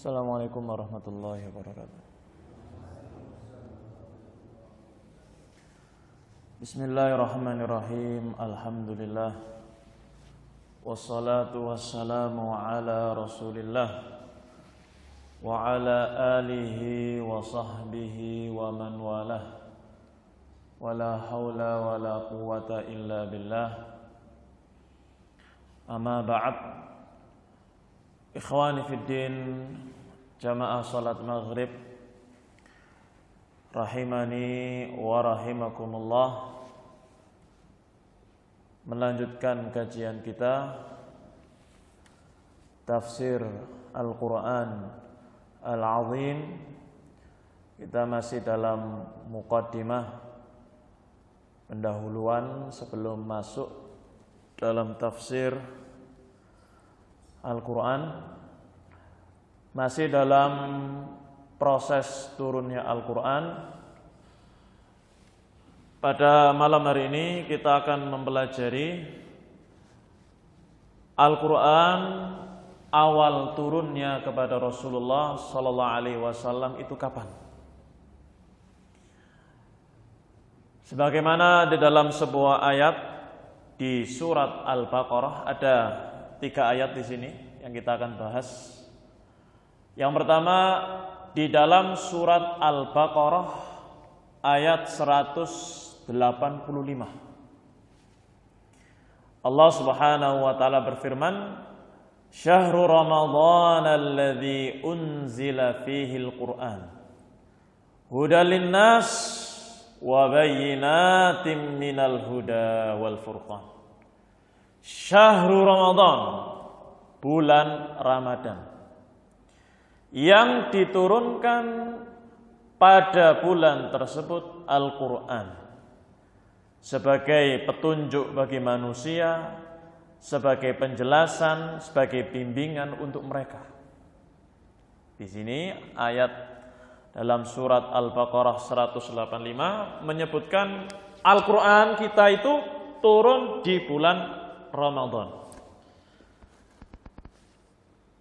Assalamualaikum warahmatullahi wabarakatuh. Bismillahirrahmanirrahim. Alhamdulillah. Wassalatu wassalamu ala Rasulillah wa ala alihi wa sahbihi wa man walah. Wala haula wala quwwata illa billah. Amma ba'd. Ikhwani fid din, jamaah salat maghrib rahimani wa rahimakumullah. Melanjutkan kajian kita tafsir Al-Quran Al-Azim. Kita masih dalam muqaddimah, pendahuluan sebelum masuk dalam tafsir Al-Quran. Masih dalam proses turunnya Al-Quran. Pada malam hari ini kita akan mempelajari Al-Quran awal turunnya kepada Rasulullah sallallahu alaihi wasallam itu kapan. Sebagaimana di dalam sebuah ayat di surat Al-Baqarah, ada 3 ayat di sini yang kita akan bahas. Yang pertama di dalam surat Al-Baqarah ayat 185. Allah Subhanahu wa taala berfirman, "Syahrul Ramadhan alladzi unzila fihi al-Qur'an hudal linnas wa bayyinatin minal huda wal furqan." Syahrul Ramadhan, bulan Ramadan, yang diturunkan pada bulan tersebut Al-Quran sebagai petunjuk bagi manusia, sebagai penjelasan, sebagai bimbingan untuk mereka. Di sini ayat dalam surat Al-Baqarah 185 menyebutkan Al-Quran kita itu turun di bulan Ramadan.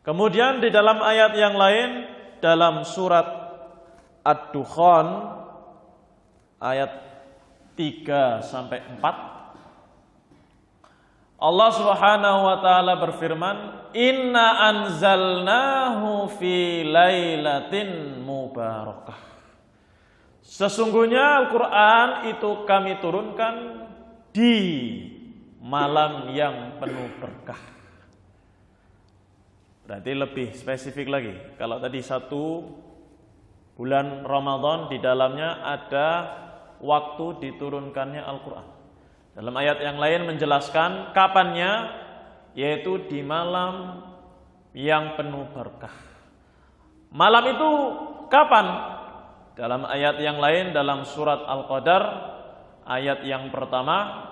Kemudian di dalam ayat yang lain, dalam surat Ad-Dukhan ayat 3-4, Allah Subhanahu wa taala berfirman, "Inna anzalnahu fi lailatin mubarakah." Sesungguhnya Al-Quran itu kami turunkan di malam yang penuh berkah. Berarti lebih spesifik lagi. Kalau tadi 1 bulan Ramadan, di dalamnya ada waktu diturunkannya Al-Quran. Dalam ayat yang lain menjelaskan kapannya, yaitu di malam yang penuh berkah. Malam itu kapan? Dalam ayat yang lain, dalam surat Al-Qadar ayat yang pertama,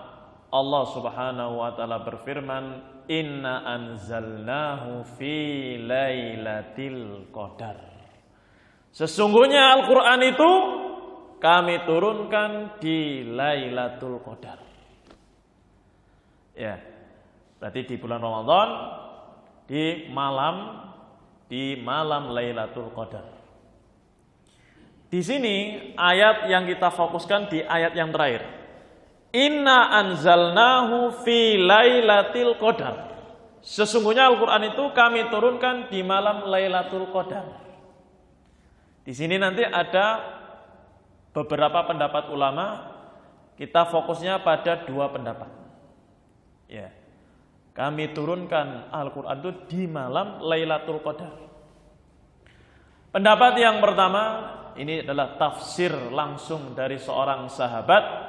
Allah Subhanahu wa taala berfirman, "Inna anzalnahu fi lailatul qadar." Sesungguhnya Al-Qur'an itu kami turunkan di Lailatul Qadar. Ya. Berarti di bulan Ramadan, di malam Lailatul Qadar. Di sini ayat yang kita fokuskan di ayat yang terakhir. Inna anzalnahu fi lailatul qadar. Sesungguhnya Al-Quran itu kami turunkan di malam Lailatul Qadar. Di sini nanti ada beberapa pendapat ulama. Kita fokusnya pada 2 pendapat. Ya. Kami turunkan Al-Quran itu di malam Lailatul Qadar. Pendapat yang pertama, ini adalah tafsir langsung dari seorang sahabat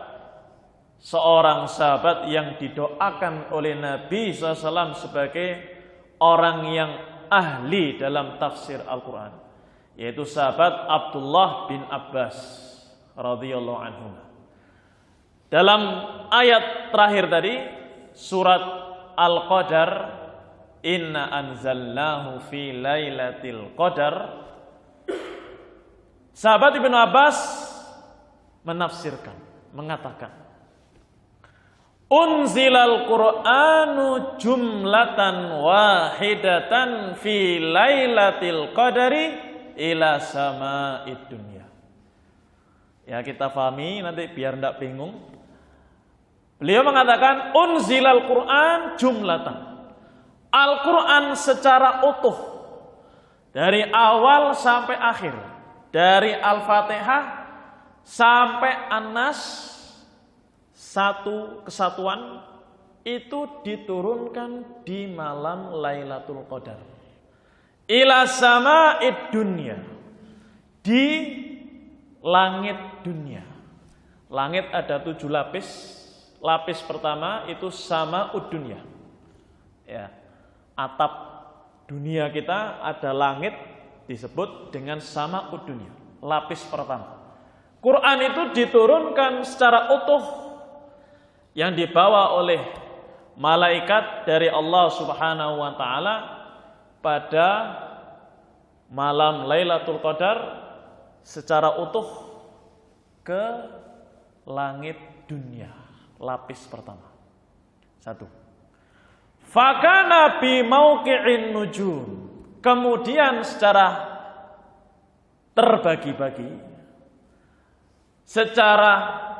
yang didoakan oleh Nabi SAW sebagai orang yang ahli dalam tafsir Al-Quran, yaitu sahabat Abdullah bin Abbas radhiyallahu anhu. Dalam ayat terakhir tadi, surat Al-Qadar, "Inna anzalnahu fi lailatul qadar", sahabat Ibnu Abbas menafsirkan, mengatakan Unzilal Qur'anu jumlatan wahidatan fi lailatil qadari ila sama'id dunya. Ya, kita pahami nanti biar enggak bingung. Beliau mengatakan unzilal Qur'an jumlatan. Al-Qur'an secara utuh dari awal sampai akhir, dari Al-Fatihah sampai An-Nas, satu kesatuan itu diturunkan di malam Lailatul Qadar. Ila sama'id dunya, di langit dunia. Langit ada 7 lapis. Lapis pertama itu sama'ud dunya. Ya, atap dunia kita ada langit disebut dengan sama'ud dunya. Lapis pertama. Quran itu diturunkan secara utuh yang dibawa oleh malaikat dari Allah Subhanahu wa taala pada malam Lailatul Qadar secara utuh ke langit dunia, lapis pertama. 1. Fakana bi mauqi'in nujum. Kemudian secara terbagi-bagi, secara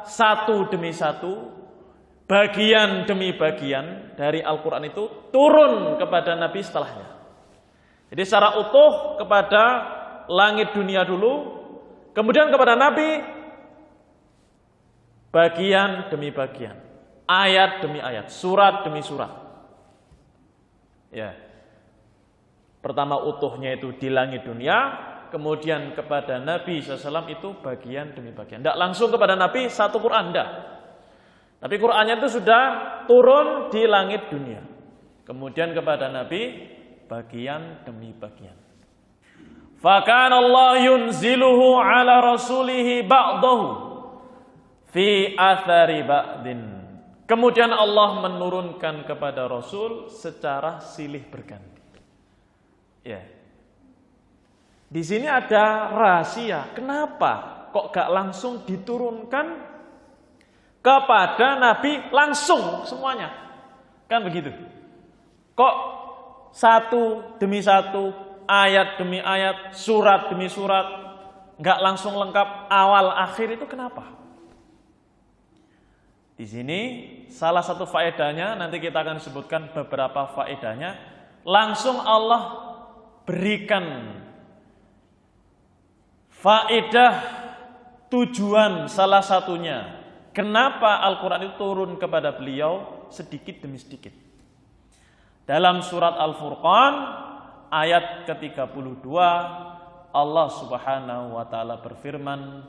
satu demi satu, bagian demi bagian dari Al-Quran itu turun kepada Nabi setelahnya. Jadi secara utuh kepada langit dunia dulu, kemudian kepada Nabi bagian demi bagian, ayat demi ayat, surat demi surat. Ya. Pertama utuhnya itu di langit dunia, kemudian kepada Nabi SAW itu bagian demi bagian. Tidak langsung kepada Nabi satu Quran, tidak. Tapi Qur'annya itu sudah turun di langit dunia. Kemudian kepada Nabi bagian demi bagian. Fakana Allah yunziluhu ala rasulihi ba'dahu fi athari ba'din. Kemudian Allah menurunkan kepada Rasul secara silih berganti. Ya. Di sini ada rahasia. Kenapa kok gak langsung diturunkan kepada Nabi langsung semuanya? Kan begitu. Kok satu demi satu, ayat demi ayat, surat demi surat, enggak langsung lengkap awal akhir, itu kenapa? Di sini salah satu faedahnya, nanti kita akan sebutkan beberapa faedahnya. Langsung Allah berikan faedah tujuan salah satunya. Kenapa Al-Quran itu turun kepada beliau sedikit demi sedikit. Dalam surat Al-Furqan ayat ke-32 Allah Subhanahu wa taala berfirman,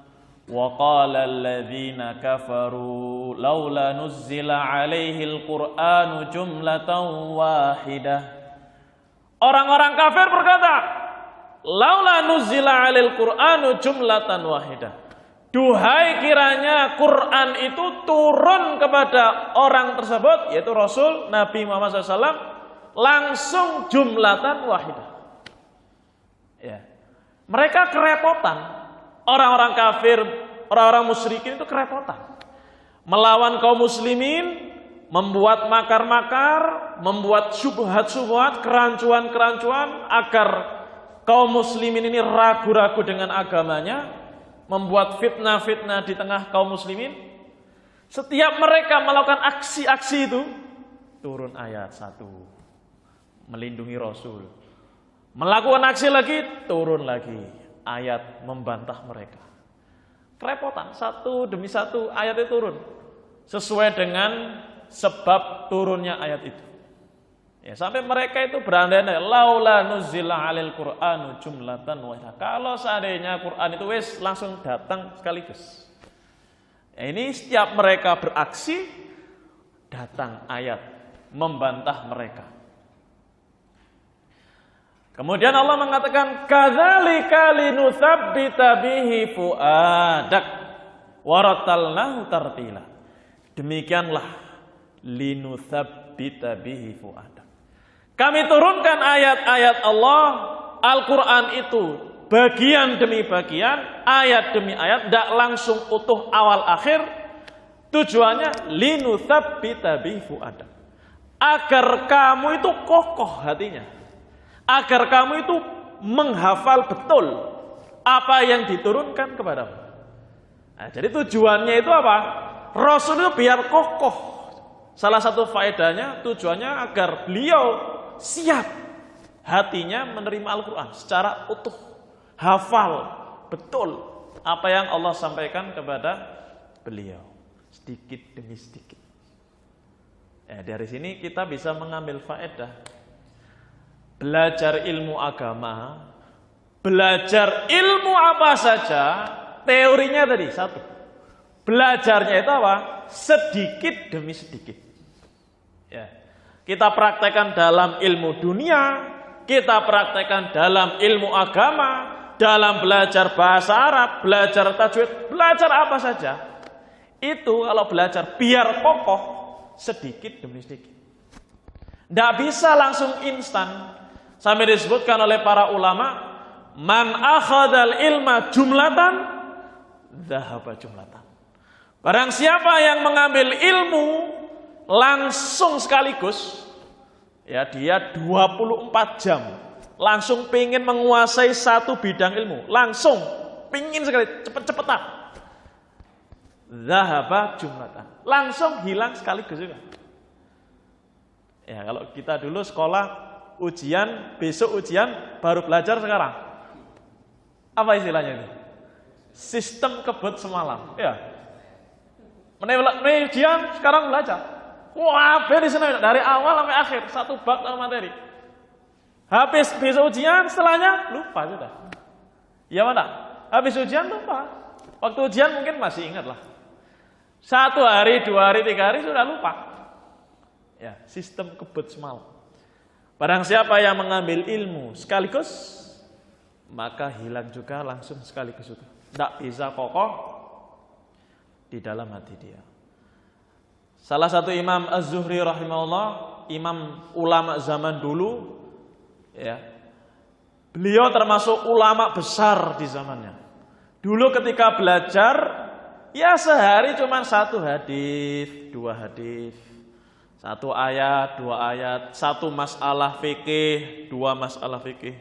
wa qala alladzina kafaru laula nuzzila alaihil qur'anu jumlatan wahidah. Orang-orang kafir berkata, laula nuzzila alaihil qur'anu jumlatan wahidah. Duhai kiranya Quran itu turun kepada orang tersebut, yaitu Rasul Nabi Muhammad SAW, langsung jumlatan wahidah. Ya. Mereka kerepotan. Orang-orang kafir, orang-orang musyrikin itu kerepotan. Melawan kaum muslimin, membuat makar-makar, membuat syubhat-syubhat, kerancuan-kerancuan agar kaum muslimin ini ragu-ragu dengan agamanya. Membuat fitnah-fitnah di tengah kaum muslimin. Setiap mereka melakukan aksi-aksi itu, turun ayat 1, melindungi Rasul. Melakukan aksi lagi, turun lagi ayat membantah mereka. Kerepotan, satu demi satu ayat itu turun sesuai dengan sebab turunnya ayat itu. Ya, sampai mereka itu berandai-andai, laula nuzila alil Qur'anu jumlatan wahidah. Kalau seandainya Quran itu wis langsung datang sekaligus. Ya, ini setiap mereka beraksi, datang ayat membantah mereka. Kemudian Allah mengatakan, kadzalika linutsabbita bihi fuadak waratalnahu tartila. Demikianlah linutsabbita bihi fuadak. Kami turunkan ayat-ayat Allah, Al-Quran itu bagian demi bagian, ayat demi ayat, tidak langsung utuh awal akhir. Tujuannya linutsabbita bihi fuadak. Agar kamu itu kokoh hatinya. Agar kamu itu menghafal betul apa yang diturunkan kepadamu. Nah, jadi tujuannya itu apa? Rasul itu biar kokoh. Salah satu faedahnya, tujuannya agar beliau siap hatinya menerima Al-Quran secara utuh. Hafal betul apa yang Allah sampaikan kepada beliau. Sedikit demi sedikit. Ya, dari sini kita bisa mengambil faedah. Belajar ilmu agama, belajar ilmu apa saja, teorinya tadi satu. Belajarnya itu apa? Sedikit demi sedikit. Ya. Kita praktekkan dalam ilmu dunia, kita praktekkan dalam ilmu agama, dalam belajar bahasa Arab, belajar tajwid, belajar apa saja. Itu kalau belajar biar kokoh, sedikit demi sedikit. Tidak bisa langsung instan. Sampai disebutkan oleh para ulama, man akhadal ilma jumlatan, dhahaba jumlatan. Barang siapa yang mengambil ilmu langsung sekaligus, ya dia 24 jam langsung pengen menguasai satu bidang ilmu, langsung pengen sekali cepet-cepetan. Dhahaba jumlatan, langsung hilang sekaligus juga. Ya, kalau kita dulu sekolah ujian, besok ujian, baru belajar sekarang. Apa istilahnya itu? Sistem kebut semalam. Ya. Menaik ujian, sekarang belajar. Wah, di sana dari awal sampai akhir, satu bab sama materi. Habis besok ujian, setelahnya lupa sudah. Ya mana? Habis ujian lupa. Waktu ujian mungkin masih ingat lah. 1 hari, 2 hari, 3 hari sudah lupa. Ya, sistem kebut semalam. Barang siapa yang mengambil ilmu sekaligus, maka hilang juga langsung sekaligus itu. Tidak bisa kokoh di dalam hati dia. Salah satu Imam Az-Zuhri rahimahullah, imam ulama zaman dulu, ya, beliau termasuk ulama besar di zamannya. Dulu ketika belajar, ya sehari cuma 1 hadis, 2 hadis, 1 ayat, 2 ayat, 1 masalah fikih, 2 masalah fikih.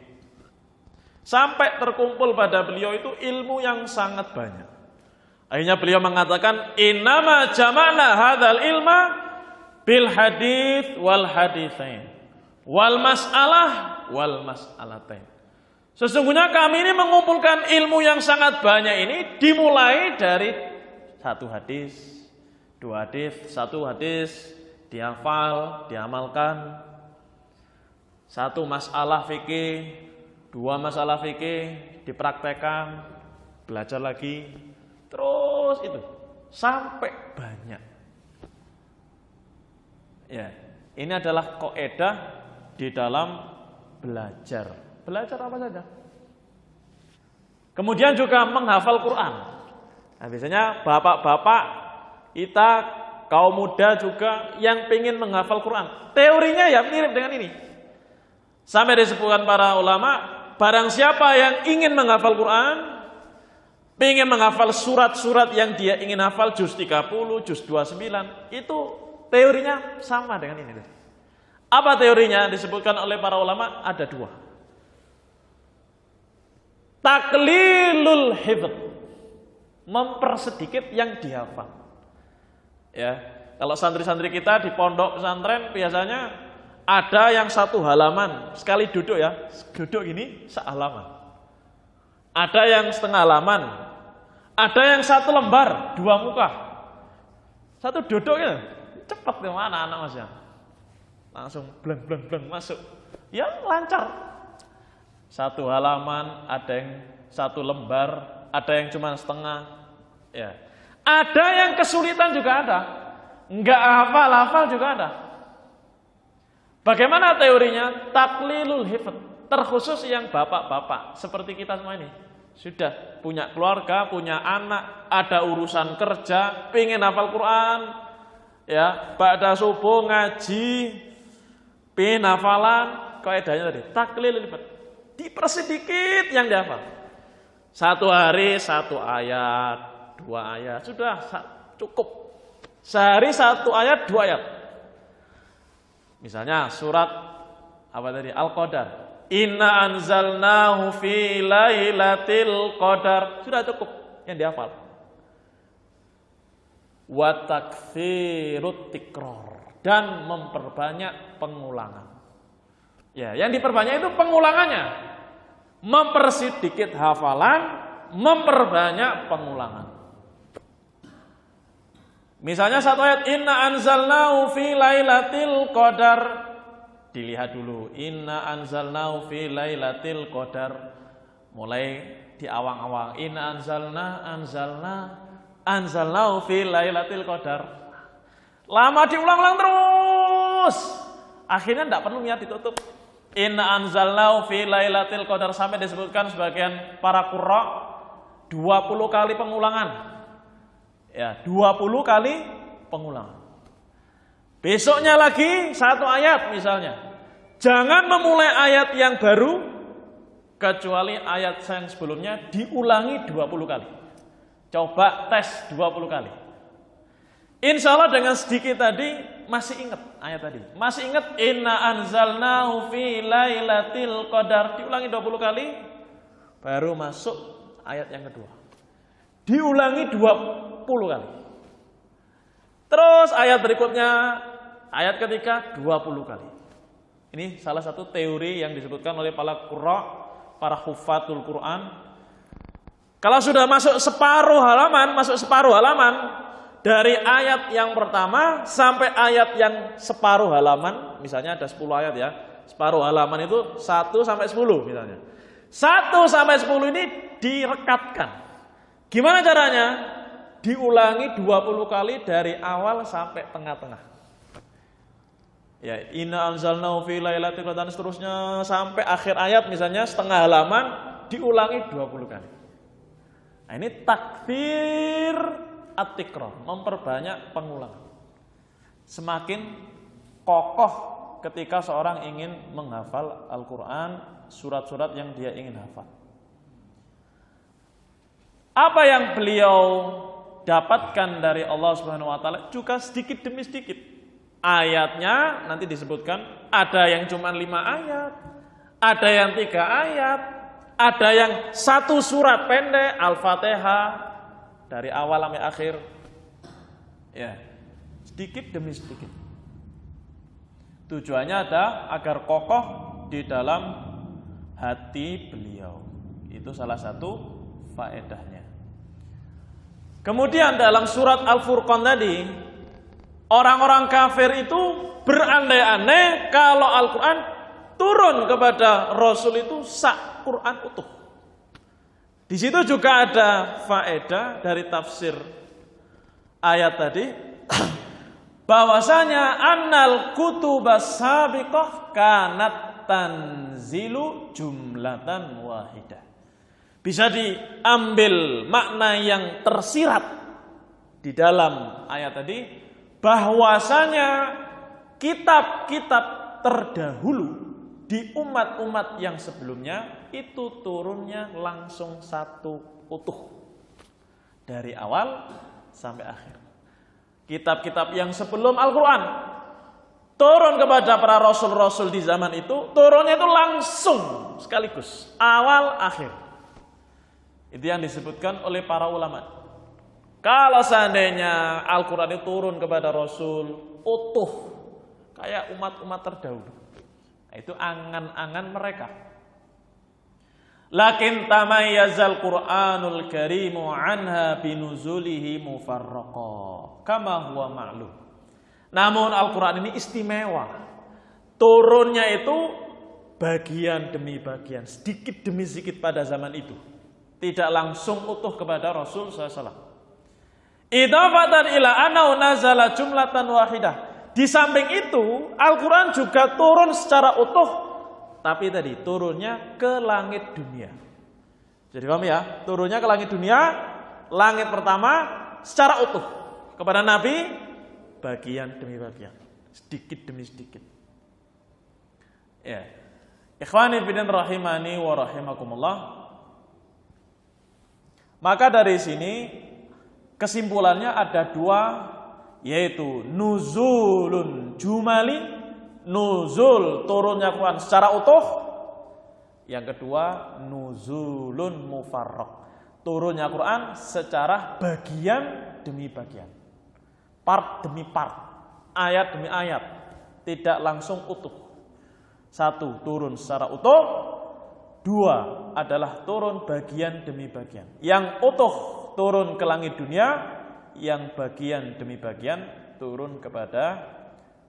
Sampai terkumpul pada beliau itu ilmu yang sangat banyak. Akhirnya beliau mengatakan, innama jama'na hadzal ilma bil hadits wal haditsain wal mas'alah wal mas'alatain. Sesungguhnya kami ini mengumpulkan ilmu yang sangat banyak ini dimulai dari 1 hadis, 2 hadis, 1 hadis dihafal, diamalkan. 1 masalah fikih, 2 masalah fikih dipraktekkan, belajar lagi. Terus itu sampai banyak. Ya, ini adalah kaidah di dalam belajar. Belajar apa saja. Kemudian juga menghafal Quran. Nah, biasanya bapak-bapak kita kaum muda juga yang ingin menghafal Quran. Teorinya ya mirip dengan ini. Sampai disebutkan para ulama, barang siapa yang ingin menghafal Quran, ingin menghafal surat-surat yang dia ingin hafal, juz 30, juz 29, itu teorinya sama dengan ini. Apa teorinya? Disebutkan oleh para ulama ada 2. Taklilul hifdz, mempersedikit yang dihafal. Ya, kalau santri-santri kita di pondok pesantren biasanya ada yang 1 halaman sekali duduk ya, duduk gini sehalaman. Ada yang setengah halaman, ada yang 1 lembar 2 muka. 1 duduk ya, cepat ke mana anak masnya? Langsung bleng masuk. Ya lancar. 1 halaman, ada yang 1 lembar, ada yang cuma setengah. Ya. Ada yang kesulitan juga ada. Enggak hafal juga ada. Bagaimana teorinya? Taklilul hifdz, terkhusus yang bapak-bapak seperti kita semua ini. Sudah punya keluarga, punya anak, ada urusan kerja, pengen hafal Quran, ya, ba'da subuh ngaji, pengen hafalan, kaidahnya tadi, taklilul hifdz. Dipersedikit yang dihafal. 1 hari 1 ayat, 2 ayat, sudah cukup. Sehari 1 ayat, 2 ayat. Misalnya surat apa tadi? Al-Qadar. Inna anzalnahu fi lailatul qadar. Sudah cukup yang dihafal. Wa taktsirut tikrar, dan memperbanyak pengulangan. Ya, yang diperbanyak itu pengulangannya. Mempersedikit hafalan, memperbanyak pengulangan. Misalnya 1 ayat, inna anzalnahu fi lailatul qadar. Dilihat dulu, inna anzalnahu fi lailatul qadar. Mulai di awang-awang, inna anzalnahu fi lailatul qadar. Lama diulang-ulang terus. Akhirnya tidak perlu niat ditutup. Inna anzalnahu fi lailatul qadar, sampai disebutkan sebagian para qurra 20 kali pengulangan. Ya, 20 kali pengulangan. Besoknya lagi 1 ayat misalnya. Jangan memulai ayat yang baru kecuali ayat yang sebelumnya diulangi 20 kali. Coba tes 20 kali. Insya Allah dengan sedikit tadi masih ingat ayat tadi. Masih ingat inna anzalnahu fi lailatul qadar. Diulangi 20 kali baru masuk ayat yang kedua. Diulangi 20 kali. Terus ayat berikutnya, ayat ketiga 20 kali. Ini salah satu teori yang disebutkan oleh para qurra, para hufatul Quran. Kalau sudah masuk separuh halaman dari ayat yang pertama sampai ayat yang separuh halaman, misalnya ada 10 ayat ya. Separuh halaman itu 1 sampai 10 misalnya. 1 sampai 10 ini direkatkan. Gimana caranya? Diulangi 20 kali dari awal sampai tengah-tengah. Ya, inna anzalnahu fi lailatul qadar, seterusnya sampai akhir ayat misalnya setengah halaman diulangi 20 kali. Nah, ini takfir at-tikrar, memperbanyak pengulangan. Semakin kokoh ketika seorang ingin menghafal Al-Qur'an, surat-surat yang dia ingin hafal. Apa yang beliau dapatkan dari Allah Subhanahu wa taala juga sedikit demi sedikit. Ayatnya nanti disebutkan, ada yang cuma 5 ayat, ada yang 3 ayat, ada yang 1 surat pendek, Al-Fatihah dari awal sampai akhir. Ya, sedikit demi sedikit. Tujuannya ada agar kokoh di dalam hati beliau. Itu salah satu faedahnya. Kemudian dalam surat Al-Furqan tadi, orang-orang kafir itu berandai-andai kalau Al-Quran turun kepada Rasul itu sak Quran utuh. Di situ juga ada faedah dari tafsir ayat tadi, bahwasanya annal kutubas sabiqah kanat tanzilu jumlatan wahidah. Bisa diambil makna yang tersirat di dalam ayat tadi, bahwasanya kitab-kitab terdahulu di umat-umat yang sebelumnya itu turunnya langsung satu utuh dari awal sampai akhir. Kitab-kitab yang sebelum Al-Quran turun kepada para rasul-rasul di zaman itu, turunnya itu langsung sekaligus awal akhir. Itu yang disebutkan oleh para ulama. Kalau seandainya Al-Quran itu turun kepada Rasul utuh kayak umat-umat terdahulu, nah, itu angan-angan mereka. Lakin tamayyazal Qur'anul Karimu anha binuzulihi mufarraqa kama huwa ma'lum. Namun Al-Quran ini istimewa. Turunnya itu bagian demi bagian, sedikit demi sedikit pada zaman itu. Tidak langsung utuh kepada Rasul SAW. Idafatan ila anau nazala jumlatan wahidah. Di samping itu, Al-Quran juga turun secara utuh, tapi tadi turunnya ke langit dunia. Jadi paham ya? Turunnya ke langit dunia, langit pertama secara utuh. Kepada Nabi, bagian demi bagian, sedikit demi sedikit. Ya, ikhwani fillah rahimani wa rahimakumullah. Maka dari sini kesimpulannya ada 2 yaitu nuzulun jumali, nuzul turunnya Quran secara utuh. Yang kedua, nuzulun mufarraq, turunnya Quran secara bagian demi bagian, part demi part, ayat demi ayat, tidak langsung utuh. Satu, turun secara utuh. Dua, adalah turun bagian demi bagian. Yang utuh turun ke langit dunia, yang bagian demi bagian turun kepada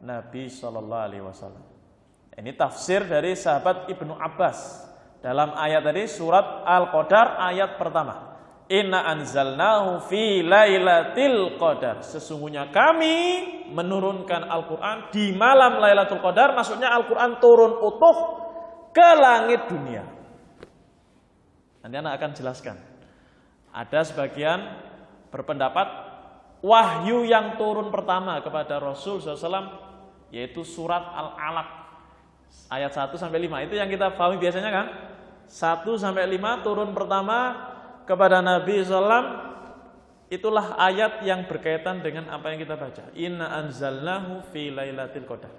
Nabi SAW. Ini tafsir dari sahabat Ibnu Abbas dalam ayat tadi, surat Al-Qadar ayat pertama. Inna anzalnahu fi lailatul qadar. Sesungguhnya kami menurunkan Al-Quran di malam Lailatul Qadar. Maksudnya Al-Quran turun utuh ke langit dunia. Nanti anak akan jelaskan. Ada sebagian berpendapat wahyu yang turun pertama kepada Rasul SAW yaitu surat Al-Alaq ayat 1-5. Itu yang kita pahami biasanya kan? 1-5 turun pertama kepada Nabi SAW. Itulah ayat yang berkaitan dengan apa yang kita baca. Inna anzalnahu fi lailatul qadar.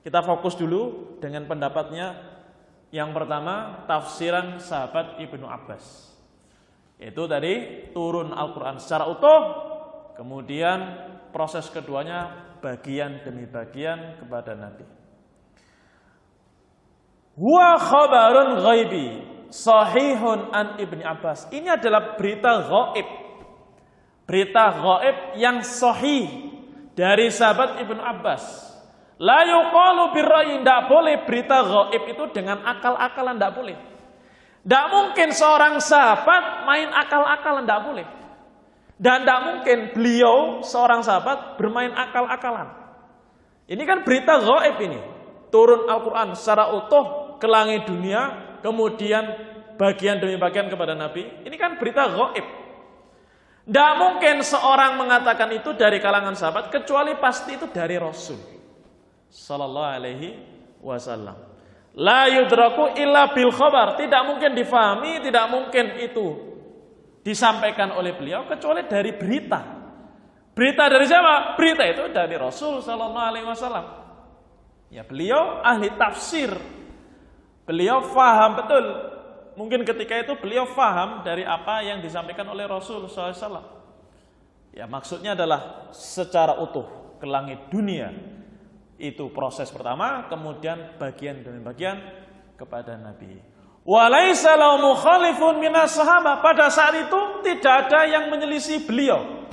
Kita fokus dulu dengan pendapatnya. Yang pertama, tafsiran sahabat Ibnu Abbas. Itu tadi turun Al-Quran secara utuh. Kemudian proses keduanya bagian demi bagian kepada Nabi. Huwa khabarun ghaibi sahihun an Ibnu Abbas. Ini adalah berita ghaib. Berita ghaib yang sahih dari sahabat Ibnu Abbas. La yuqalu birra'yi, tidak boleh berita ghaib itu dengan akal-akalan, tidak boleh. Tidak mungkin seorang sahabat main akal-akalan, tidak boleh. Dan tidak mungkin beliau seorang sahabat bermain akal-akalan. Ini kan berita ghaib ini. Turun Al-Quran secara utuh ke langit dunia, kemudian bagian demi bagian kepada Nabi. Ini kan berita ghaib. Tidak mungkin seorang mengatakan itu dari kalangan sahabat, kecuali pasti itu dari Rasul sallallahu alaihi wasallam. La yudraku illa bil khabar. Tidak mungkin difahami, tidak mungkin itu disampaikan oleh beliau kecuali dari berita. Berita dari siapa? Berita itu dari Rasul sallallahu alaihi wasallam. Ya, beliau ahli tafsir. Beliau faham betul. Mungkin ketika itu beliau faham dari apa yang disampaikan oleh Rasul sallallahu alaihi wasallam. Ya, maksudnya adalah secara utuh ke langit dunia. Itu proses pertama, kemudian bagian demi bagian kepada Nabi. Walaisa lahu mukhalifun minas sahabah. Pada saat itu tidak ada yang menyelisih beliau.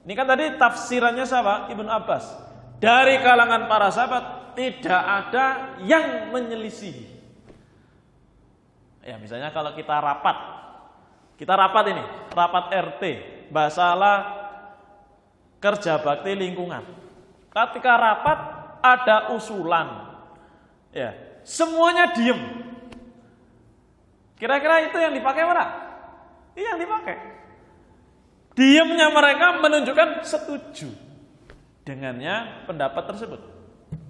Ini kan tadi tafsirannya siapa? Ibnu Abbas. Dari kalangan para sahabat tidak ada yang menyelisih. Ya, misalnya kalau kita rapat ini, rapat RT, masalah kerja bakti lingkungan. Ketika rapat ada usulan, ya, semuanya diem. Kira-kira itu yang dipakai mana? Ini yang dipakai. Diemnya mereka menunjukkan setuju dengannya pendapat tersebut.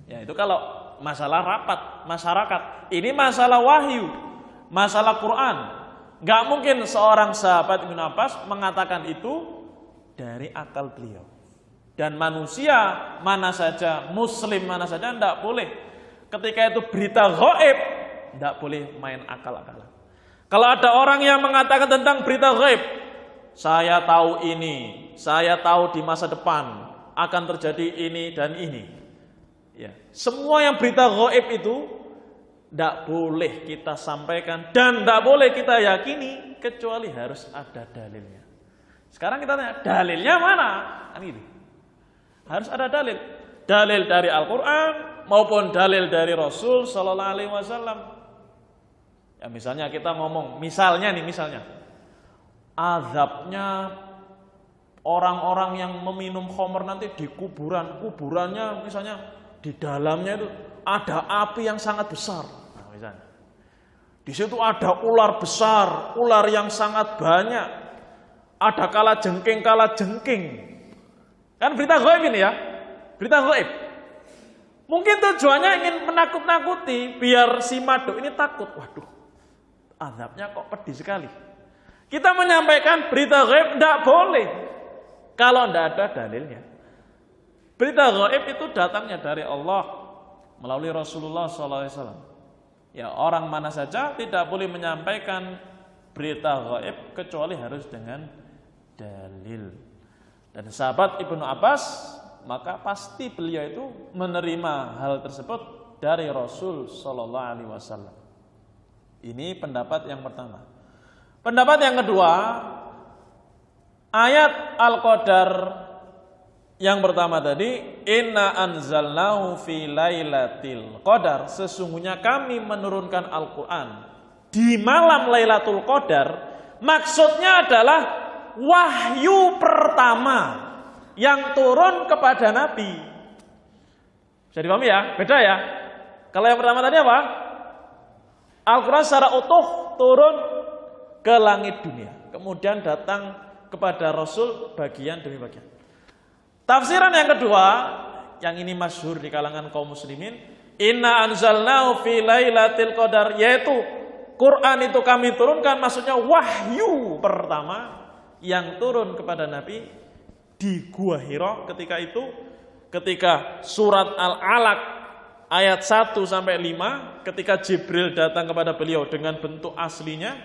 Ya, itu kalau masalah rapat masyarakat. Ini masalah wahyu, masalah Quran. Gak mungkin seorang sahabat Ibnu Abbas mengatakan itu dari akal beliau. Dan manusia mana saja, muslim mana saja, tidak boleh. Ketika itu berita ghaib, tidak boleh main akal-akalan. Kalau ada orang yang mengatakan tentang berita ghaib, saya tahu ini, saya tahu di masa depan akan terjadi ini dan ini. Ya, semua yang berita ghaib itu tidak boleh kita sampaikan dan tidak boleh kita yakini kecuali harus ada dalilnya. Sekarang kita tanya, dalilnya mana? Kan gitu. Harus ada dalil. Dalil dari Al-Quran maupun dalil dari Rasul sallallahu alaihi wasallam. Ya, misalnya kita ngomong, misalnya azabnya orang-orang yang meminum khamr nanti di kuburannya misalnya di dalamnya itu ada api yang sangat besar. Nah, misalnya di situ ada ular besar, ular yang sangat banyak, ada kalajengking. Kan berita ghaib ini ya, berita ghaib. Mungkin tujuannya ingin menakut-nakuti biar si Maduk ini takut. Waduh, azabnya kok pedih sekali. Kita menyampaikan berita ghaib tidak boleh kalau tidak ada dalilnya. Berita gaib itu datangnya dari Allah melalui Rasulullah SAW. Ya, orang mana saja tidak boleh menyampaikan berita gaib kecuali harus dengan dalil. Dan sahabat Ibnu Abbas, maka pasti beliau itu menerima hal tersebut dari Rasul Sallallahu Alaihi Wasallam. Ini pendapat yang pertama. Pendapat yang kedua, ayat Al-Qadar yang pertama tadi, inna anzalnahu fi lailatul qadar, sesungguhnya kami menurunkan Al-Qur'an di malam Lailatul Qadar, maksudnya adalah wahyu pertama yang turun kepada Nabi. Bisa dipahami ya? Beda ya? Kalau yang pertama tadi apa? Al-Quran secara utuh turun ke langit dunia, kemudian datang kepada Rasul bagian demi bagian. Tafsiran yang kedua, yang ini masyhur di kalangan kaum muslimin, inna anzalnahu fi lailatul qadar, yaitu Quran itu kami turunkan, maksudnya wahyu pertama yang turun kepada Nabi di Gua Hira ketika surat Al-Alaq ayat 1 sampai 5, ketika Jibril datang kepada beliau dengan bentuk aslinya.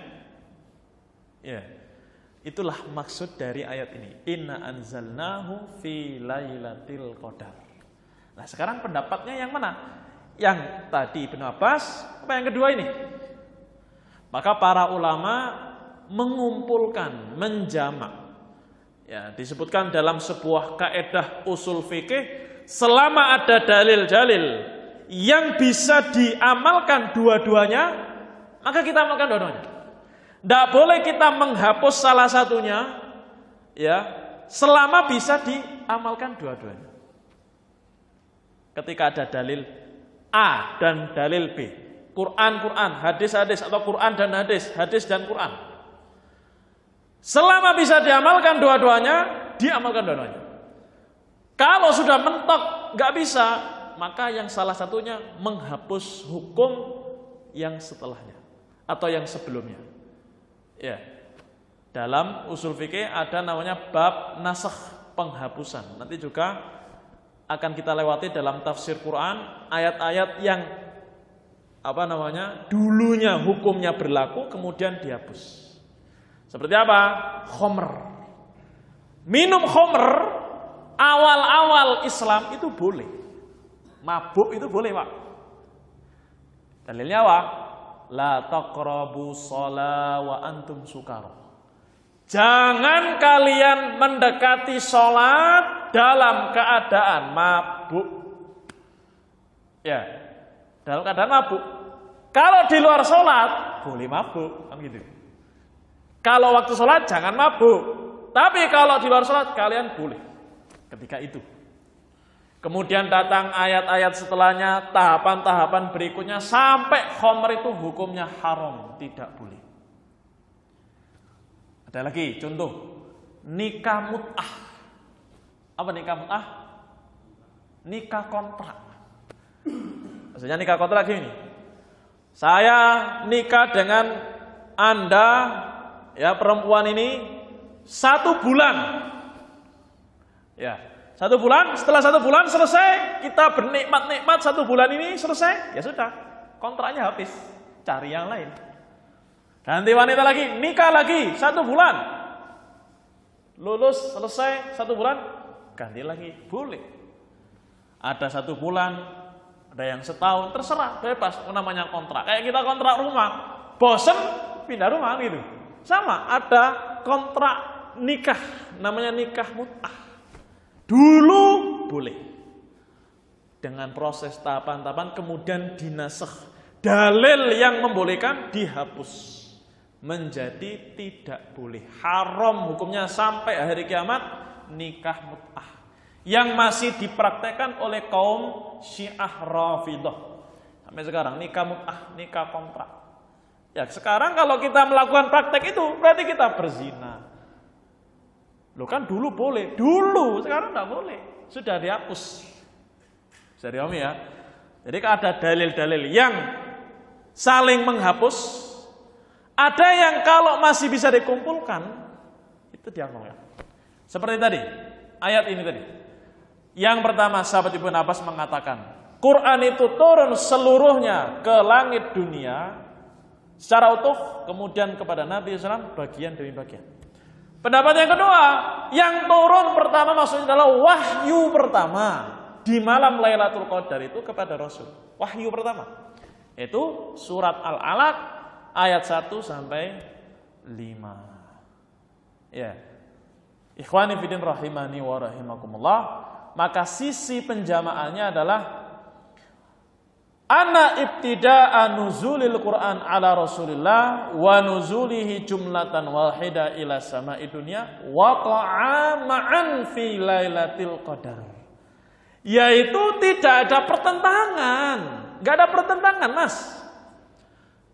Ya. Itulah maksud dari ayat ini. Inna anzalnahu fi lailatul qadar. Nah, sekarang pendapatnya yang mana? Yang tadi Ibnu Abbas, apa yang kedua ini? Maka para ulama mengumpulkan, menjamak. Ya, disebutkan dalam sebuah kaidah usul fikih, selama ada dalil-dalil yang bisa diamalkan dua-duanya, maka kita amalkan dua-duanya. Tidak boleh kita menghapus salah satunya, ya, selama bisa diamalkan dua-duanya. Ketika ada dalil A dan dalil B, Quran, hadis atau Quran dan hadis dan Quran. Selama bisa diamalkan dua-duanya, diamalkan dua-duanya. Kalau sudah mentok nggak bisa, maka yang salah satunya menghapus hukum yang setelahnya atau yang sebelumnya. Ya, dalam usul fikih ada namanya bab nasakh, penghapusan. Nanti juga akan kita lewati dalam tafsir Quran ayat-ayat yang dulunya hukumnya berlaku kemudian dihapus. Seperti apa? Khomer. Minum khomer awal-awal Islam itu boleh. Mabuk itu boleh, Pak. Dalilnya apa? La taqrabu shalah wa antum sukara. Jangan kalian mendekati sholat dalam keadaan mabuk. Ya, dalam keadaan mabuk. Kalau di luar sholat boleh mabuk, kan gitu. Kalau waktu sholat jangan mabuk. Tapi kalau di luar sholat kalian boleh ketika itu. Kemudian datang ayat-ayat setelahnya, tahapan-tahapan berikutnya, sampai khomer itu hukumnya haram, tidak boleh. Ada lagi contoh, nikah mut'ah. Apa nikah mut'ah? Nikah kontrak. Maksudnya nikah kontrak gini. Saya nikah dengan Anda, ya perempuan ini 1 bulan. Ya. 1 bulan, setelah 1 bulan selesai, kita bernikmat-nikmat 1 bulan ini selesai, ya sudah, kontraknya habis, cari yang lain. Ganti wanita lagi, nikah lagi 1 bulan, lulus selesai 1 bulan, ganti lagi, boleh. Ada 1 bulan, ada yang setahun, terserah, bebas, namanya kontrak. Kayak kita kontrak rumah, bosen pindah rumah gitu. Sama, ada kontrak nikah, namanya nikah mut'ah. Dulu boleh. Dengan proses tahapan-tahapan kemudian dinasakh. Dalil yang membolehkan dihapus. Menjadi tidak boleh. Haram hukumnya sampai hari kiamat nikah mut'ah. Yang masih dipraktekkan oleh kaum Syiah Rafidhah. Sampai sekarang nikah mut'ah, nikah kontrak. Ya, sekarang kalau kita melakukan praktek itu berarti kita berzina. Loh kan dulu boleh, dulu, sekarang enggak boleh, sudah dihapus. Bisa dipahami ya? Jadi ada dalil-dalil yang saling menghapus, ada yang kalau masih bisa dikumpulkan, itu diamalkan. Seperti tadi, ayat ini tadi. Yang pertama, sahabat Ibnu Abbas mengatakan, Quran itu turun seluruhnya ke langit dunia secara utuh, kemudian kepada Nabi SAW bagian demi bagian. Pendapat yang kedua, yang turun pertama maksudnya adalah wahyu pertama di malam Lailatul Qadar itu kepada Rasul. Wahyu pertama. Itu surat Al-Alaq ayat 1 sampai 5. Ya. Ikhwani fillah rahimani wa rahimakumullah, maka sisi penjamaahnya adalah anna ibtida'a nuzulil Qur'an ala Rasulillah wa nuzulihi jumlatan wahida ila sama'i dunya waqa'a ma'an fi lailatul qadar. Yaitu tidak ada pertentangan, enggak ada pertentangan, Mas,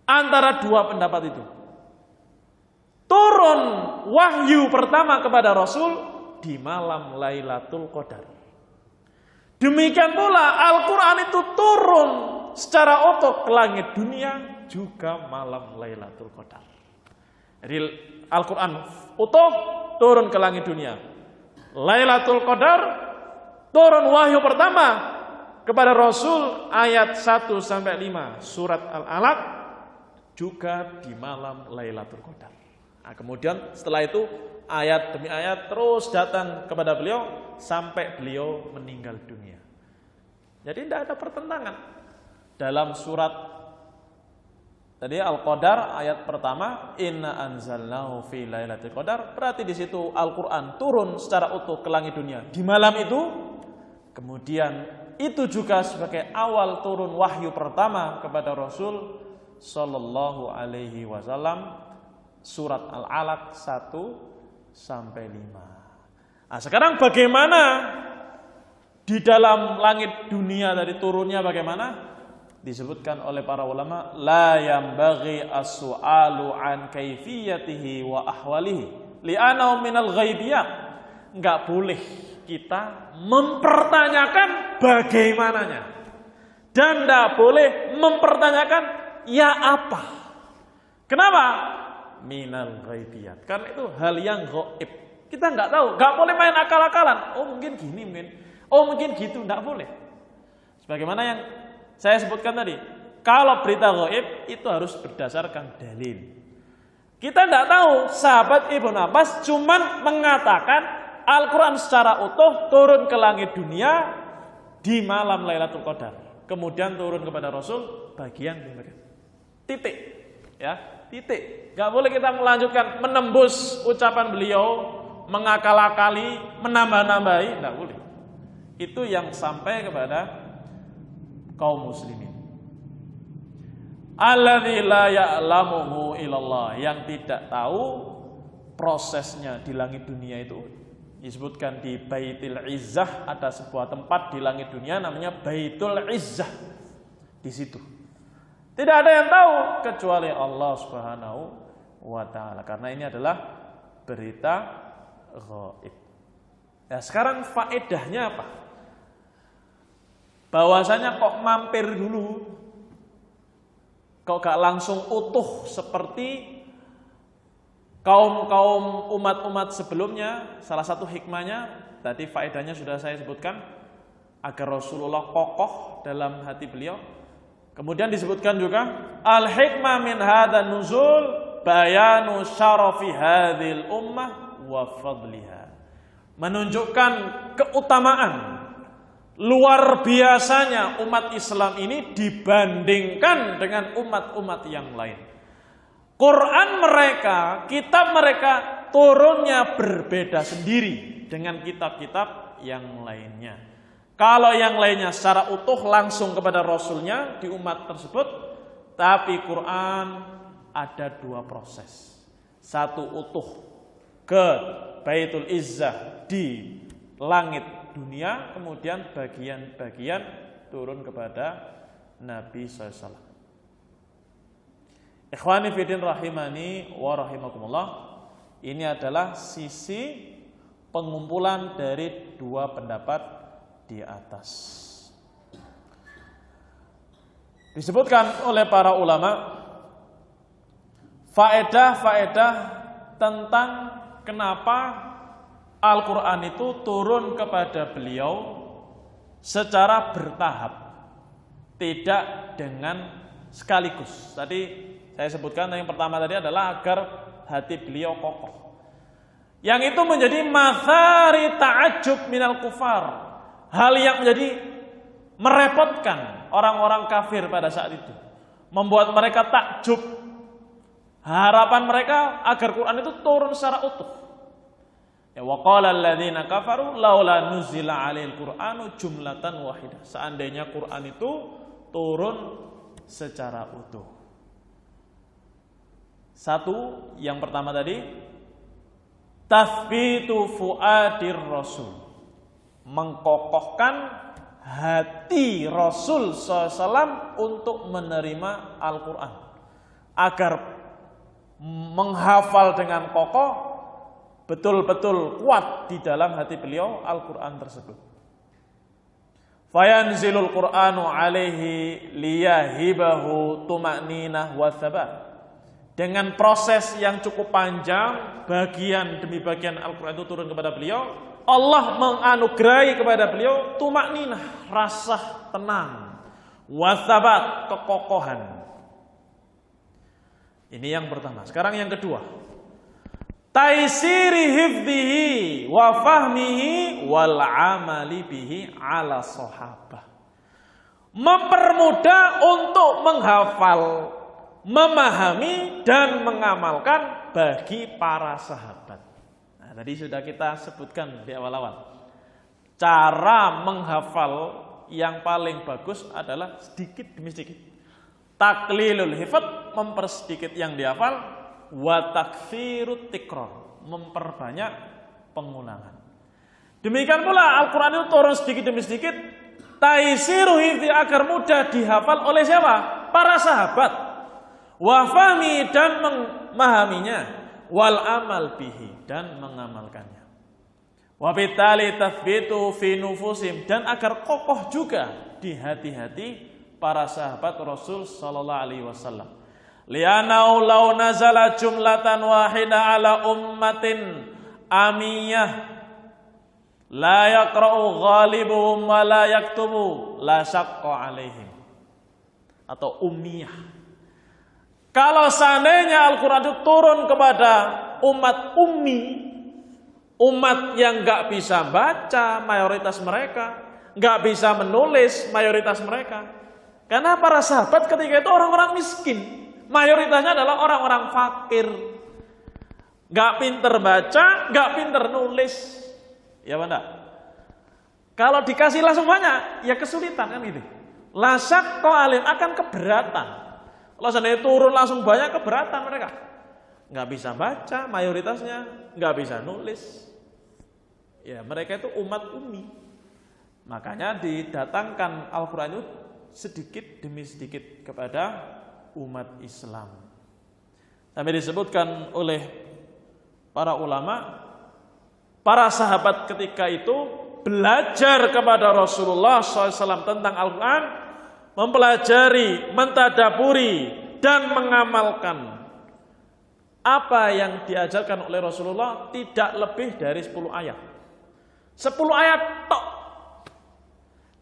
antara dua pendapat itu. Turun wahyu pertama kepada Rasul di malam Lailatul Qadar. Demikian pula Al-Quran itu turun secara utuh ke langit dunia juga malam Lailatul Qadar. Jadi Al-Quran utuh turun ke langit dunia. Lailatul Qadar turun wahyu pertama kepada Rasul ayat 1 sampai 5 surat Al-Alaq juga di malam Lailatul Qadar. Nah, kemudian setelah itu ayat demi ayat terus datang kepada beliau sampai beliau meninggal dunia. Jadi tidak ada pertentangan dalam surat tadi Al-Qadar ayat pertama, inna anzalnahu fi lailatul qadar. Berarti di situ Al-Qur'an turun secara utuh ke langit dunia di malam itu. Kemudian itu juga sebagai awal turun wahyu pertama kepada Rasul sallallahu alaihi wasallam. Surat Al-Alaq 1 sampai 5. Nah, sekarang bagaimana di dalam langit dunia dari turunnya bagaimana? Disebutkan oleh para ulama, la yambaghi as-su'alu an kaifiyatihi wa ahwalihi li'annahu minal ghaibiyat. Enggak boleh kita mempertanyakan bagaimananya. Dan enggak boleh mempertanyakan ya apa. Kenapa? Minal ghaibiyat. Karena itu hal yang gaib. Kita enggak tahu, enggak boleh main akal-akalan. Oh, mungkin gini, mungkin gitu, enggak boleh. Sebagaimana yang saya sebutkan tadi, kalau berita gaib itu harus berdasarkan dalil. Kita enggak tahu, sahabat Ibnu Abbas cuman mengatakan Al-Quran secara utuh turun ke langit dunia di malam Lailatul Qadar. Kemudian turun kepada Rasul bagian demi bagian. Titik. Ya, titik. Gak boleh kita melanjutkan menembus ucapan beliau, mengakal-akali, menambah-nambahi, gak boleh. Itu yang sampai kepada kaum muslimin. Alladzi la ya'lamuhu illallah, yang tidak tahu prosesnya di langit dunia itu. Disebutkan di Baitul Izzah, ada sebuah tempat di langit dunia namanya Baitul Izzah. Di situ tidak ada yang tahu kecuali Allah Subhanahu wa ta'ala. Karena ini adalah berita gaib. Nah, sekarang faedahnya apa? Bahwasanya kok mampir dulu, kok gak langsung utuh seperti kaum-kaum umat-umat sebelumnya. Salah satu hikmahnya, tadi faedahnya sudah saya sebutkan, agar Rasulullah kokoh dalam hati beliau. Kemudian disebutkan juga al-hikmah min hadzal nuzul bayanu syarafi hadzal ummah wa fadliha. Menunjukkan keutamaan luar biasanya umat Islam ini dibandingkan dengan umat-umat yang lain. Quran mereka, kitab mereka turunnya berbeda sendiri dengan kitab-kitab yang lainnya. Kalau yang lainnya secara utuh langsung kepada Rasulnya di umat tersebut, tapi Quran ada dua proses. Satu utuh ke Baitul Izzah di langit dunia, kemudian bagian-bagian turun kepada Nabi SAW. Ikhwani fiddin rahimani wa rahimakumullah. Ini adalah sisi pengumpulan dari dua pendapat di atas. Disebutkan oleh para ulama faedah-faedah tentang kenapa Al-Quran itu turun kepada beliau secara bertahap, tidak dengan sekaligus. Tadi saya sebutkan yang pertama tadi adalah agar hati beliau kokoh. Yang itu menjadi mathari ta'ajjub minal kufar, hal yang menjadi merepotkan orang-orang kafir pada saat itu, membuat mereka takjub. Harapan mereka agar Quran itu turun secara utuh. Ya, wa qala alladziina kafaru laula nuzila 'alail Qur'anu jumlatan wahidah. Seandainya Quran itu turun secara utuh. Satu, yang pertama tadi, tathbitu fuadir Rasul, mengkokohkan hati Rasul SAW untuk menerima Al-Quran, agar menghafal dengan kokoh, betul-betul kuat di dalam hati beliau Al-Quran tersebut. Fayanzilul Qur'anu alaihi liyahibahu tuma'ninah wa thabat. Dengan proses yang cukup panjang, bagian demi bagian Al-Quran itu turun kepada beliau, Allah menganugerahi kepada beliau tuma'ninah, rasa tenang, wa thabat, kekokohan. Ini yang pertama. Sekarang yang kedua, taisiri hifdhihi wa fahmihi wal amali bihi ala sahabah. Mempermudah untuk menghafal, memahami dan mengamalkan bagi para sahabat. Nah, tadi sudah kita sebutkan di awal-awal. Cara menghafal yang paling bagus adalah sedikit demi sedikit. Taklilul hifdz, mempersedikit yang dihafal, wa taktsirut tikrar, memperbanyak pengulangan. Demikian pula Al-Quran itu turun sedikit demi sedikit, taisiru hifdzi, agar mudah dihafal oleh siapa? Para sahabat. Wa fahmi, dan memahaminya, wal amal bihi, dan mengamalkannya. Wa bitali tathbitu fi nufusim, dan agar kokoh juga di hati-hati para sahabat Rasul sallallahu alaihi wasallam. Li'anau law nazala jumlatan wahida ala ummatin amiyah la yaqra'u ghalibuhum wa la yaktubu la syaqqa alaihim. Atau ummiyah. Kalau seandainya Al-Quran itu turun kepada umat ummi, umat yang gak bisa baca mayoritas mereka, gak bisa menulis mayoritas mereka. Karena para sahabat ketika itu orang-orang miskin, mayoritasnya adalah orang-orang fakir, gak pinter baca, gak pinter nulis, ya benar. Kalau dikasih langsung banyak, ya kesulitan kan itu. Lasak alim, akan keberatan. Kalau seandainya turun langsung banyak, keberatan mereka. Gak bisa baca mayoritasnya, gak bisa nulis. Ya mereka itu umat ummi. Makanya didatangkan Al-Quran itu sedikit demi sedikit kepada umat Islam. Sampai disebutkan oleh para ulama, para sahabat ketika itu belajar kepada Rasulullah SAW tentang Al-Quran, mempelajari, mentadaburi, dan mengamalkan apa yang diajarkan oleh Rasulullah tidak lebih dari 10 ayat. 10 ayat tok.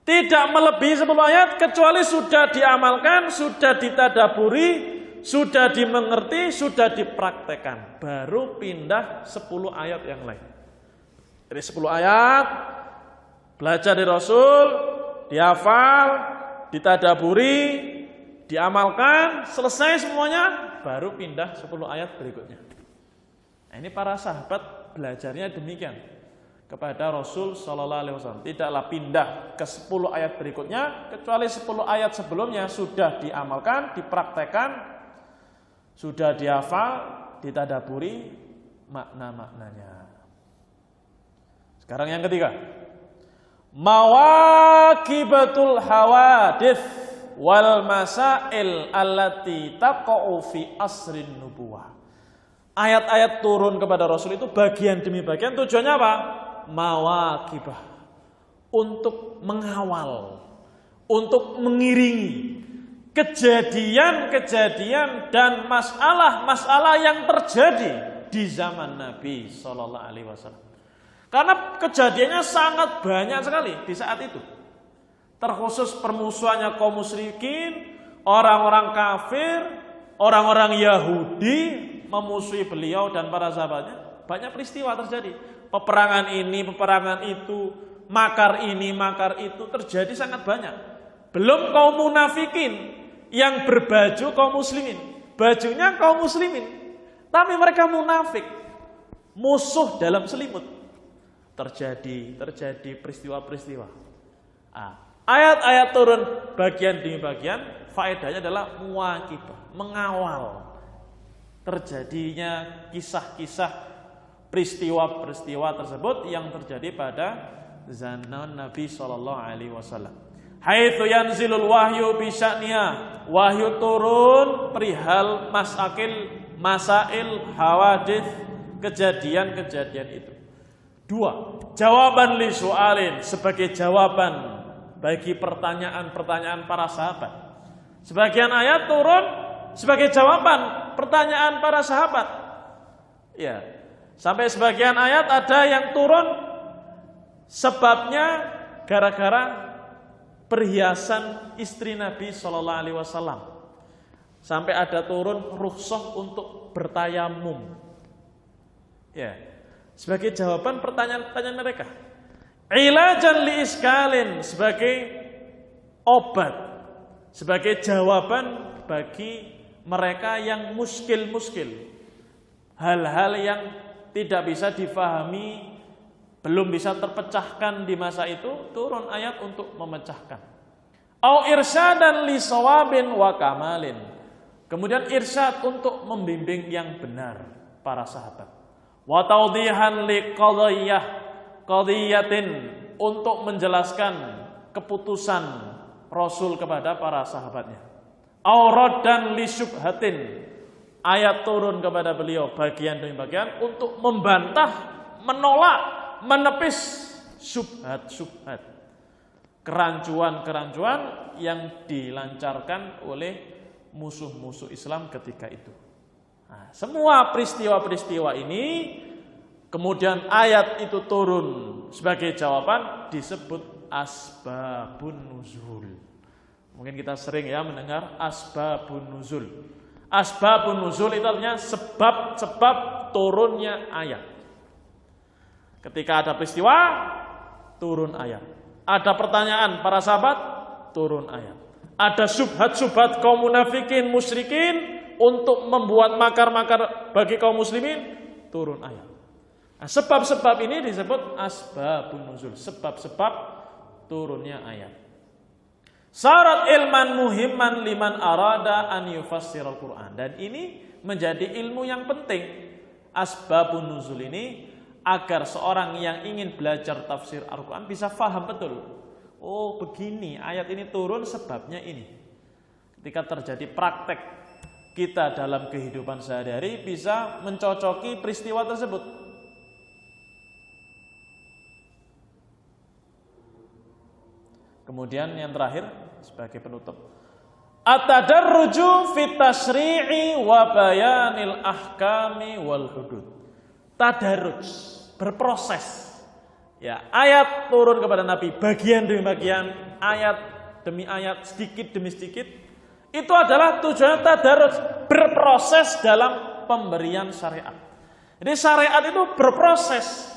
Tidak melebihi 10 ayat kecuali sudah diamalkan, sudah ditadaburi, sudah dimengerti, sudah dipraktekkan. Baru pindah 10 ayat yang lain. Jadi 10 ayat, belajar dari Rasul, dihafal, ditadaburi, diamalkan, selesai semuanya, baru pindah 10 ayat berikutnya. Nah, ini para sahabat belajarnya demikian kepada Rasul Sallallahu Alaihi Wasallam. Tidaklah pindah ke 10 ayat berikutnya, kecuali 10 ayat sebelumnya sudah diamalkan, dipraktekkan, sudah dihafal, ditadaburi makna-maknanya. Sekarang yang ketiga, mawaqibatul hawadits wal masail allati taqa'u fi asrin nubuwah. Ayat-ayat turun kepada Rasul itu bagian demi bagian, tujuannya apa? Mawaqibah, untuk mengawal, untuk mengiringi kejadian-kejadian dan masalah-masalah yang terjadi di zaman Nabi Sallallahu Alaihi Wasallam. Karena kejadiannya sangat banyak sekali di saat itu. terkhusus permusuhannya kaum musyrikin, orang-orang kafir, orang-orang Yahudi memusuhi beliau dan para sahabatnya. Banyak peristiwa terjadi. Peperangan ini, peperangan itu, makar ini, makar itu terjadi sangat banyak. Belum kaum munafikin yang berbaju kaum muslimin. Bajunya kaum muslimin, tapi mereka munafik. Musuh dalam selimut. Terjadi peristiwa-peristiwa. Ayat-ayat turun bagian demi bagian, faedahnya adalah muwaqibah, mengawal terjadinya kisah-kisah peristiwa-peristiwa tersebut yang terjadi pada zaman Nabi sallallahu alaihi wasallam. Haitsu yanzilul wahyu bi sya'niha, wahyu turun perihal masail hawadits, kejadian-kejadian itu. 2. Jawaban li su'alin, sebagai jawaban bagi pertanyaan-pertanyaan para sahabat. Sebagian ayat turun sebagai jawaban pertanyaan para sahabat. Ya. Sampai sebagian ayat ada yang turun sebabnya gara-gara perhiasan istri Nabi sallallahu alaihi wasallam. Sampai ada turun rukhsah untuk bertayamum. Ya. Sebagai jawaban pertanyaan-pertanyaan mereka. Ilajan li iskalin, sebagai obat, sebagai jawaban bagi mereka yang muskil. Hal-hal yang tidak bisa difahami, belum bisa terpecahkan di masa itu, turun ayat untuk memecahkan. Au irsyadan li shawabin wa kamalin. Kemudian irsyad untuk membimbing yang benar para sahabat. Wa tawdihan li qadiyatin, untuk menjelaskan keputusan Rasul kepada para sahabatnya. Aurad dan li syubhatin, ayat turun kepada beliau bagian demi bagian untuk membantah, menolak, menepis syubhat-syubhat, kerancuan-kerancuan yang dilancarkan oleh musuh-musuh Islam ketika itu. Nah, semua peristiwa-peristiwa ini kemudian ayat itu turun sebagai jawaban, disebut asbabun nuzul. Mungkin kita sering ya mendengar asbabun nuzul. Asbabun nuzul itu artinya sebab-sebab turunnya ayat. Ketika ada peristiwa, turun ayat. Ada pertanyaan para sahabat, turun ayat. Ada syubhat-syubhat kaum munafikin, musyrikin untuk membuat makar-makar bagi kaum muslimin, turun ayat. Nah, sebab-sebab ini disebut asbabun nuzul, sebab-sebab turunnya ayat. Syarat ilman muhimman liman arada an yufassirul Quran. Dan ini menjadi ilmu yang penting, asbabun nuzul ini, agar seorang yang ingin belajar tafsir Al-Quran bisa faham betul. Oh begini, ayat ini turun sebabnya ini. Ketika terjadi praktek kita dalam kehidupan sehari-hari, bisa mencocoki peristiwa tersebut. Kemudian yang terakhir sebagai penutup, at-tadarruju fit tasyri'i wa bayanil ahkami wal hudud. Tadarruj, berproses. Ya, ayat turun kepada Nabi bagian demi bagian, ayat demi ayat, sedikit demi sedikit. Itu adalah tujuan tadarruj, berproses dalam pemberian syariat. Jadi syariat itu berproses.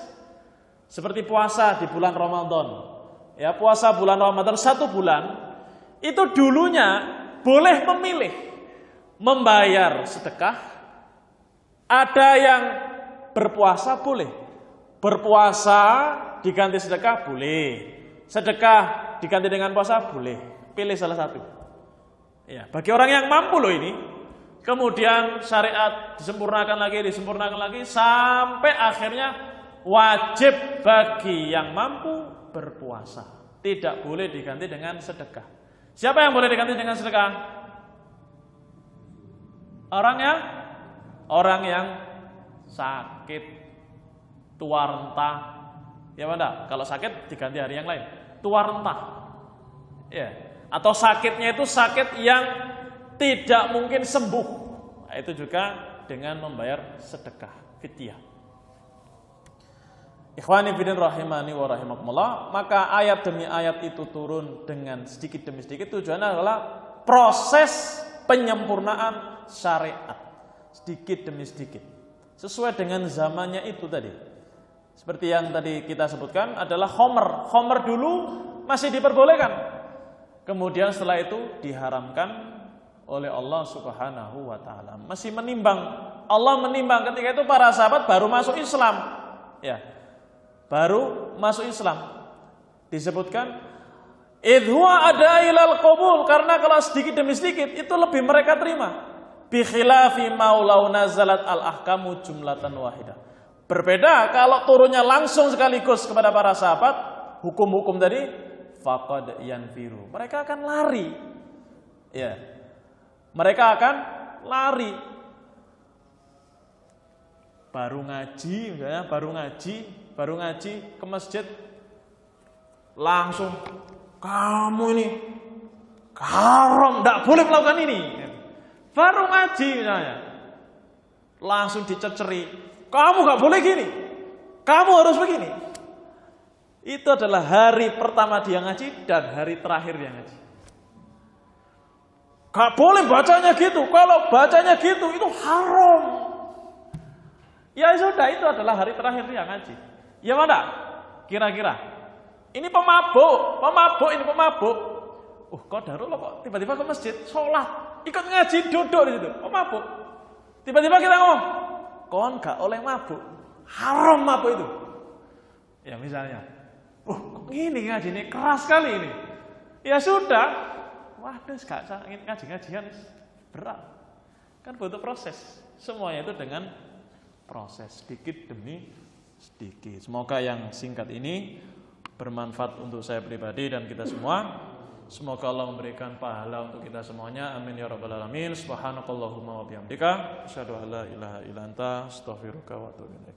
Seperti puasa di bulan Ramadan. Ya, puasa bulan Ramadan 1 bulan, itu dulunya boleh memilih membayar sedekah. Ada yang berpuasa boleh, berpuasa diganti sedekah boleh, sedekah diganti dengan puasa boleh, pilih salah satu. Ya, bagi orang yang mampu loh ini. Kemudian syariat disempurnakan lagi sampai akhirnya wajib bagi yang mampu berpuasa, tidak boleh diganti dengan sedekah. Siapa yang boleh diganti dengan sedekah? Orang yang sakit, tua renta. Ya benar, kalau sakit diganti hari yang lain. Tua renta. Ya, atau sakitnya itu sakit yang tidak mungkin sembuh. Nah, itu juga dengan membayar sedekah, fidyah. Ikhwani fillah rahimani wa rahimakumullah, maka ayat demi ayat itu turun dengan sedikit demi sedikit, tujuannya adalah proses penyempurnaan syariat sedikit demi sedikit sesuai dengan zamannya itu tadi. Seperti yang tadi kita sebutkan adalah khomer dulu masih diperbolehkan, kemudian setelah itu diharamkan oleh Allah Subhanahu wa taala. Masih menimbang, Allah menimbang, ketika itu para sahabat baru masuk Islam. Ya. Baru masuk Islam. Disebutkan idhuwa ada ilal qabul, karena kalau sedikit demi sedikit itu lebih mereka terima. Bi khilafi maulau nazalat al ahkamu jumlatan wahidah. Berbeda kalau turunnya langsung sekaligus kepada para sahabat, hukum-hukum tadi faqad yanfiru. Mereka akan lari. Ya. Mereka akan lari. Baru ngaji misalnya, baru ngaji ke masjid, langsung kamu ini haram, tidak boleh melakukan ini. Baru ngaji misalnya, langsung diceceri, kamu nggak boleh gini, kamu harus begini. Itu adalah hari pertama dia ngaji dan hari terakhir dia ngaji. Gak boleh bacanya gitu, kalau bacanya gitu itu haram. Ya sudah, itu adalah hari terakhir dia ngaji. Ya mana? Kira-kira ini pemabuk ini pemabuk. Kok Darul kok tiba-tiba ke masjid, sholat, ikut ngaji, duduk di situ, pemabuk. Tiba-tiba kita ngomong, kon gak oleh mabuk, haram mabuk itu. Ya misalnya, kok gini ngaji ini keras sekali ini. Ya sudah, waduh gak ingin ngaji-ngajian berat. Kan butuh proses. Semuanya itu dengan proses sedikit demi sedikit. Semoga yang singkat ini bermanfaat untuk saya pribadi dan kita semua. Semoga Allah memberikan pahala untuk kita semuanya. Amin ya rabbal alamin. Subhanakallahumma wa bihamdika asyhadu an la ilaha illa anta astaghfiruka wa atubu ilaik.